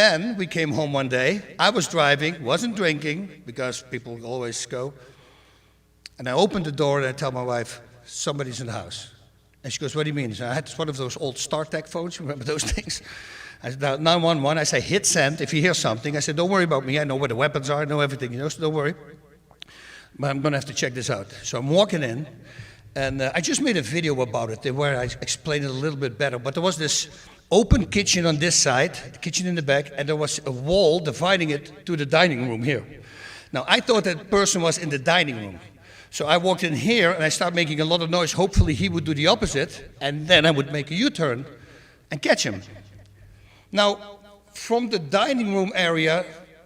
Then we came home one day. I was driving, wasn't drinking, because people always go. And I opened the door and I tell my wife, somebody's in the house. And she goes, what do you mean? So I had one of those old StarTech phones, you remember those things? I said, 911, I say, hit send if you hear something. I said, don't worry about me, I know where the weapons are, I know everything, so don't worry. But I'm gonna have to check this out. So I'm walking in, and I just made a video about it where I explained it a little bit better, but there was this open kitchen on this side, the kitchen in the back, and there was a wall dividing it to the dining room here. Now, I thought that person was in the dining room. So I walked in here and I started making a lot of noise. Hopefully he would do the opposite, and then I would make a U-turn and catch him. Now, from the dining room area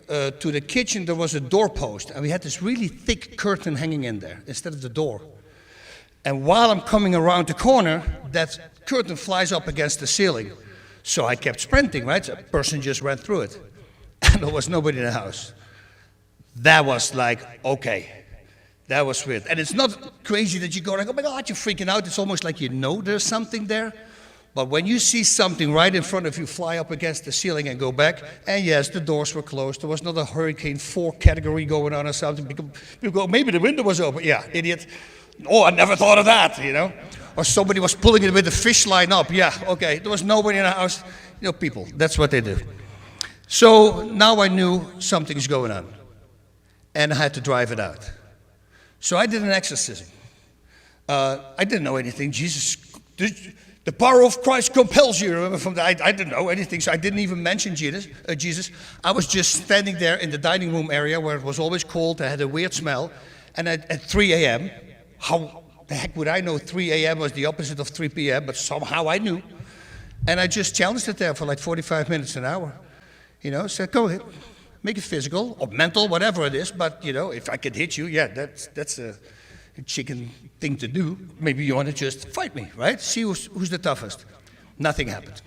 to the kitchen, there was a doorpost, and we had this really thick curtain hanging in there instead of the door. And while I'm coming around the corner, that curtain flies up against the ceiling. So I kept sprinting, right? So a person just ran through it, and there was nobody in the house. That was like, okay. That was weird. And it's not crazy that you go like, oh my God, you're freaking out. It's almost like you know there's something there. But when you see something right in front of you fly up against the ceiling and go back, and yes, the doors were closed. There was not a Hurricane 4 category going on or something. People go, maybe the window was open. Yeah, idiot. Oh, I never thought of that, Or somebody was pulling it with the fish line up. Yeah, okay. There was nobody in the house. People, that's what they do. So now I knew something's going on. And I had to drive it out. So I did an exorcism. I didn't know anything. The power of Christ compels you. Remember I didn't know anything, so I didn't even mention Jesus. I was just standing there in the dining room area where it was always cold. I had a weird smell. And at 3 a.m., how the heck would I know 3 a.m. was the opposite of 3 p.m., but somehow I knew. And I just challenged it there for like 45 minutes, an hour. Said, go ahead. Make it physical or mental, whatever it is, but if I could hit you, yeah, that's a chicken thing to do. Maybe you want to just fight me, right? See who's the toughest. Nothing happened.